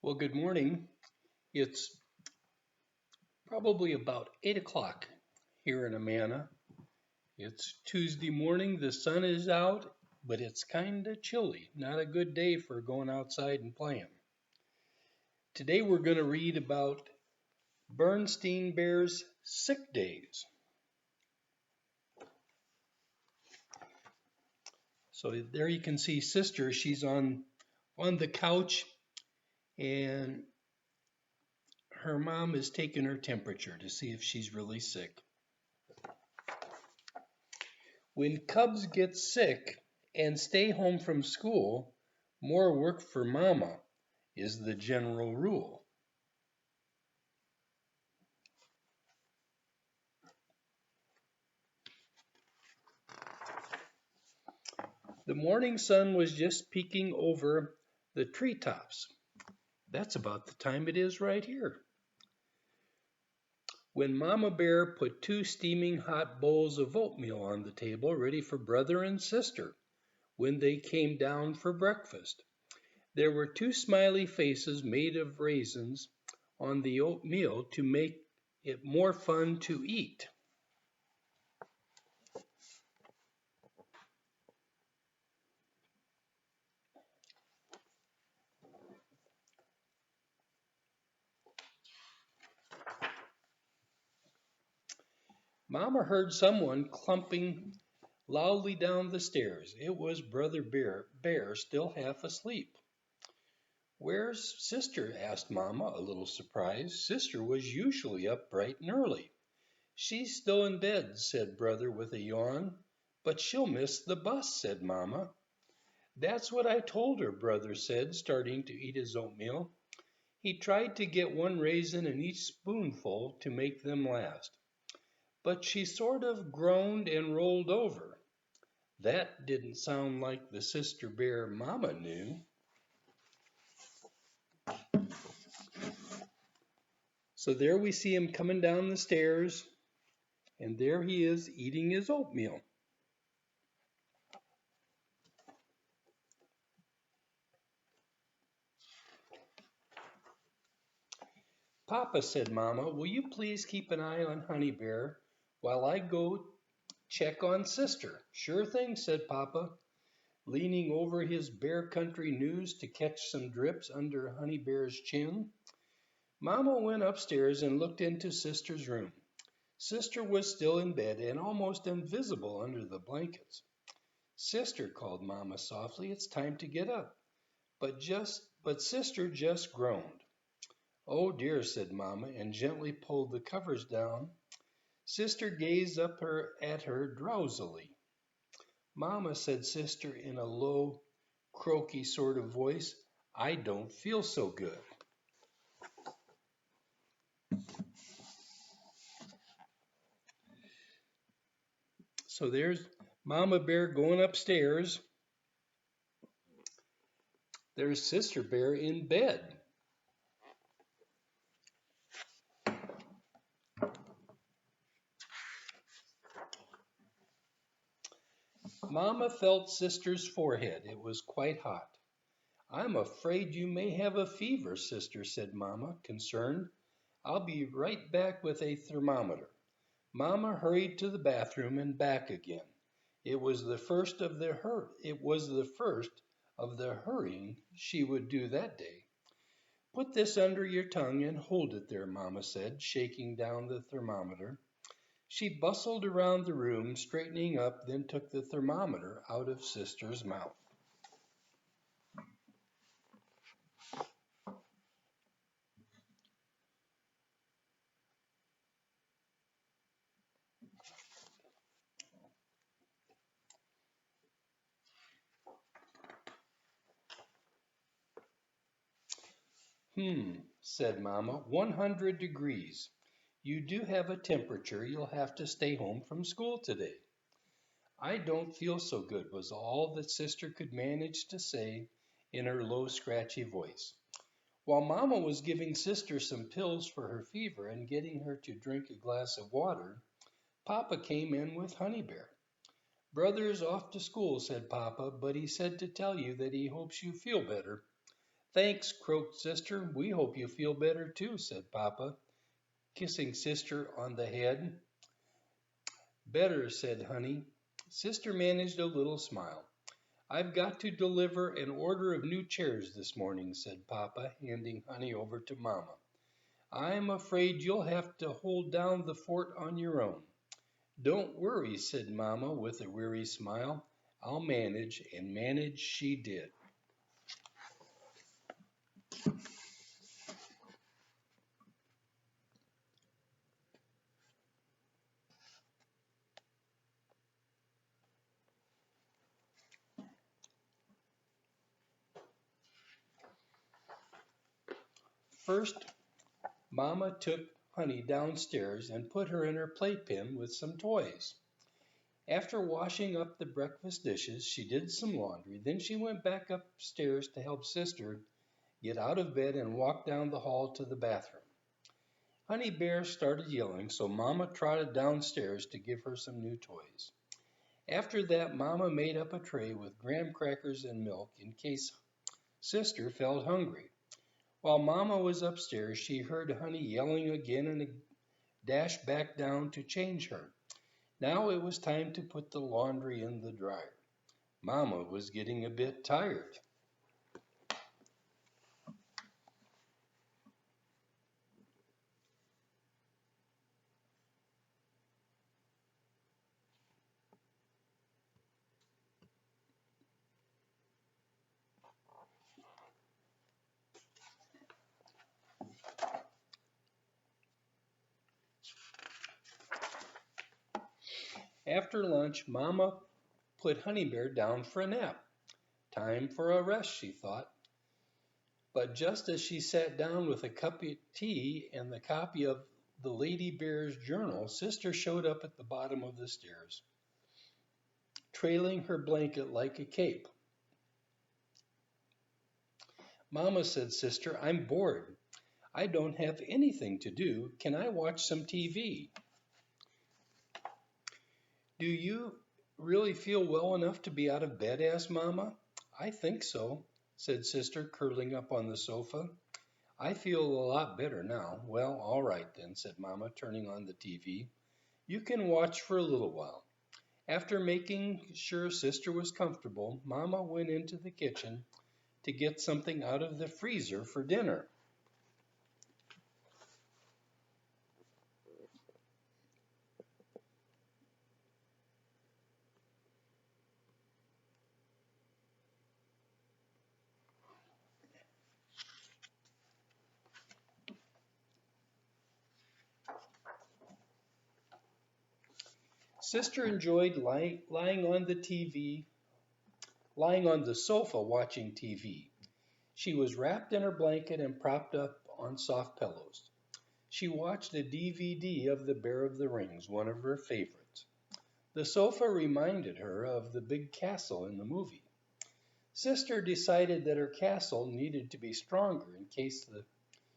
Well, good morning. It's probably about 8 o'clock here in Amana. It's Tuesday morning. The sun is out, but it's kind of chilly. Not a good day for going outside and playing. Today we're going to read about Bernstein Bear's sick days. So there you can see Sister. She's on the couch, and her mom is taking her temperature to see if she's really sick. When cubs get sick and stay home from school, more work for mama is the general rule. The morning sun was just peeking over the treetops. That's about the time it is right here. When Mama Bear put two steaming hot bowls of oatmeal on the table, ready for brother and sister when they came down for breakfast. There were two smiley faces made of raisins on the oatmeal to make it more fun to eat. Mama heard someone clumping loudly down the stairs. It was Brother Bear, still half asleep. Where's Sister? Asked Mama, a little surprised. Sister was usually up bright and early. She's still in bed, said Brother with a yawn. But she'll miss the bus, said Mama. That's what I told her, Brother said, starting to eat his oatmeal. He tried to get one raisin in each spoonful to make them last. But she sort of groaned and rolled over. That didn't sound like the sister bear Mama knew. So there we see him coming down the stairs, and there he is eating his oatmeal. Papa, said Mama, will you please keep an eye on Honey Bear while I go check on Sister? Sure thing, said Papa, leaning over his Bear Country news to catch some drips under Honey Bear's chin. Mama went upstairs and looked into Sister's room. Sister was still in bed and almost invisible under the blankets. Sister, called Mama softly, it's time to get up. But Sister just groaned. Oh dear, said Mama, and gently pulled the covers down. Sister gazed at her drowsily. Mama, said Sister in a low, croaky sort of voice, I don't feel so good. So there's Mama Bear going upstairs. There's Sister Bear in bed. Mama felt Sister's forehead. It was quite hot. I'm afraid you may have a fever, Sister, said Mama, concerned. I'll be right back with a thermometer. Mama hurried to the bathroom and back again. It was the first of the hurrying she would do that day. Put this under your tongue and hold it there, Mama said, shaking down the thermometer. She bustled around the room, straightening up, then took the thermometer out of Sister's mouth. Said Mama, 100 degrees. You do have a temperature. You'll have to stay home from school today. I don't feel so good, was all that Sister could manage to say in her low, scratchy voice. While Mama was giving Sister some pills for her fever and getting her to drink a glass of water, Papa came in with Honey Bear. Brother is off to school, said Papa, but he said to tell you that he hopes you feel better. Thanks, croaked Sister. We hope you feel better too, said Papa, kissing Sister on the head. Better, said Honey. Sister managed a little smile. I've got to deliver an order of new chairs this morning, said Papa, handing Honey over to Mama. I'm afraid you'll have to hold down the fort on your own. Don't worry, said Mama with a weary smile. I'll manage, and manage she did. First, Mama took Honey downstairs and put her in her playpen with some toys. After washing up the breakfast dishes, she did some laundry. Then she went back upstairs to help Sister get out of bed and walk down the hall to the bathroom. Honey Bear started yelling, so Mama trotted downstairs to give her some new toys. After that, Mama made up a tray with graham crackers and milk in case Sister felt hungry. While Mama was upstairs, she heard Honey yelling again and dashed back down to change her. Now it was time to put the laundry in the dryer. Mama was getting a bit tired. After lunch, Mama put Honey Bear down for a nap. Time for a rest, she thought. But just as she sat down with a cup of tea and the copy of the Lady Bear's journal, Sister showed up at the bottom of the stairs, trailing her blanket like a cape. Mama, said Sister, I'm bored. I don't have anything to do. Can I watch some TV? Do you really feel well enough to be out of bed? Asked Mama. I think so, said Sister, curling up on the sofa. I feel a lot better now. Well, all right then, said Mama, turning on the TV. You can watch for a little while. After making sure Sister was comfortable, Mama went into the kitchen to get something out of the freezer for dinner. Sister enjoyed lying on the sofa watching TV. She was wrapped in her blanket and propped up on soft pillows. She watched a DVD of The Bear of the Rings, one of her favorites. The sofa reminded her of the big castle in the movie. Sister decided that her castle needed to be stronger in case the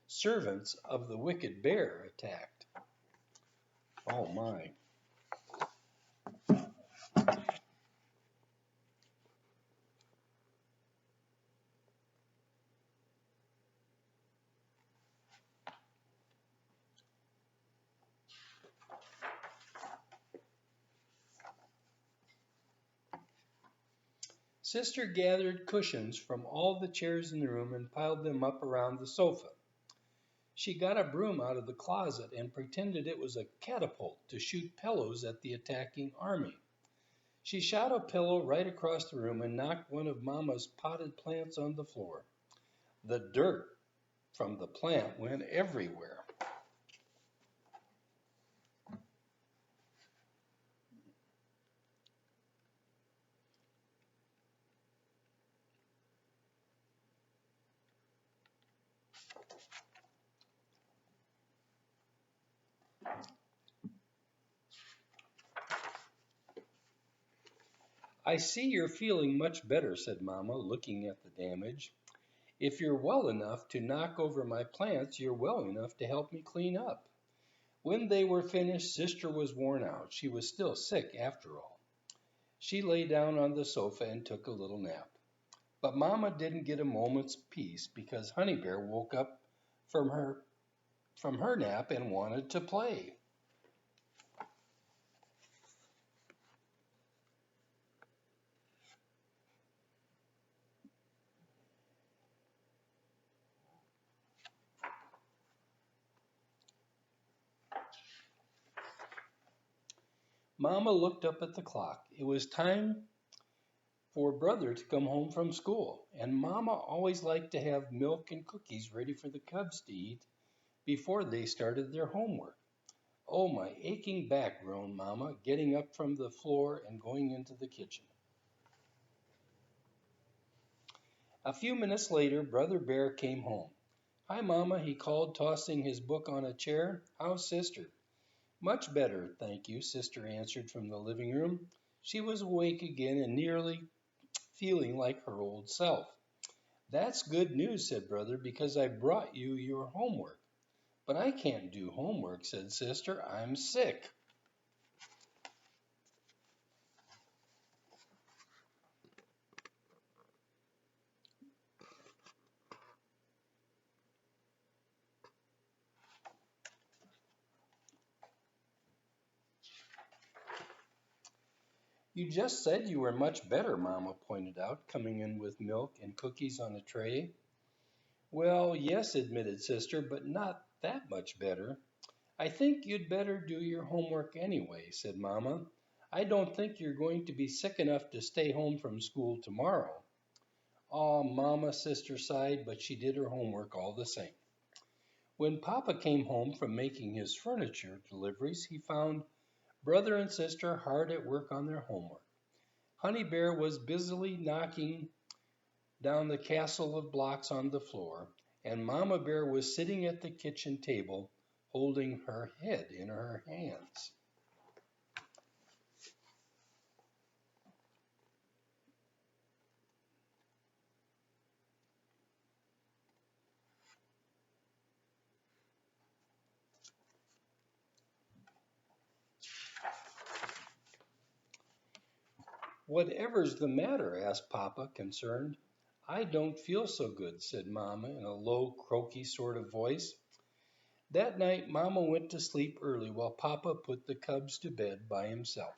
servants of the wicked bear attacked. Oh my. Sister gathered cushions from all the chairs in the room and piled them up around the sofa. She got a broom out of the closet and pretended it was a catapult to shoot pillows at the attacking army. She shot a pillow right across the room and knocked one of Mama's potted plants on the floor. The dirt from the plant went everywhere. I see you're feeling much better, said Mama, looking at the damage. If you're well enough to knock over my plants, you're well enough to help me clean up. When they were finished, Sister was worn out. She was still sick after all. She lay down on the sofa and took a little nap. But Mama didn't get a moment's peace because Honey Bear woke up from her nap and wanted to play. Mama looked up at the clock. It was time for Brother to come home from school, and Mama always liked to have milk and cookies ready for the cubs to eat before they started their homework. Oh, my aching back, groaned Mama, getting up from the floor and going into the kitchen. A few minutes later, Brother Bear came home. Hi, Mama, he called, tossing his book on a chair. How's Sister? Much better, thank you, Sister answered from the living room. She was awake again and nearly feeling like her old self. That's good news, said Brother, because I brought you your homework. But I can't do homework, said Sister. I'm sick. You just said you were much better, Mama pointed out, coming in with milk and cookies on a tray. Well, yes, admitted Sister, but not that much better. I think you'd better do your homework anyway, said Mama. I don't think you're going to be sick enough to stay home from school tomorrow. Aw, Mama, Sister sighed, but she did her homework all the same. When Papa came home from making his furniture deliveries, he found Brother and Sister hard at work on their homework. Honey Bear was busily knocking down the castle of blocks on the floor, and Mama Bear was sitting at the kitchen table holding her head in her hands. Whatever's the matter? Asked Papa, concerned. I don't feel so good, said Mama in a low, croaky sort of voice. That night, Mama went to sleep early while Papa put the cubs to bed by himself.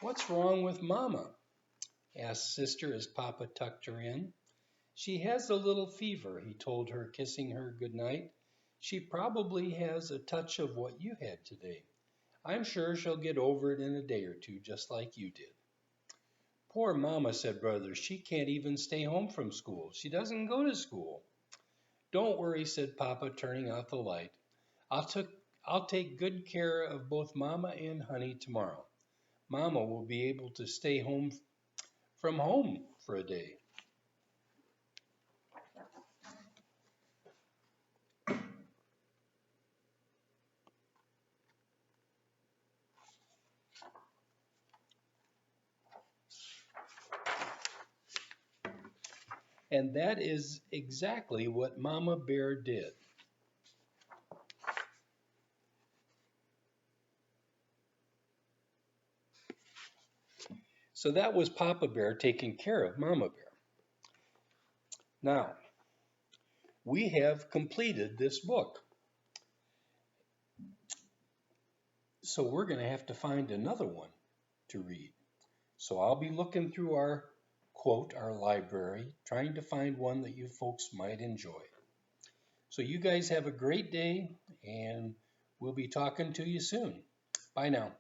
What's wrong with Mama? Asked Sister as Papa tucked her in. She has a little fever, he told her, kissing her good night. She probably has a touch of what you had today. I'm sure she'll get over it in a day or two, just like you did. Poor Mama, said Brother. She can't even stay home from school. She doesn't go to school. Don't worry, said Papa, turning out the light. I'll, t- I'll take good care of both Mama and Honey tomorrow. Mama will be able to stay home from home for a day. And that is exactly what Mama Bear did. So that was Papa Bear taking care of Mama Bear. Now, we have completed this book. So we're going to have to find another one to read. So I'll be looking through our quote, our library, trying to find one that you folks might enjoy. So you guys have a great day, and we'll be talking to you soon. Bye now.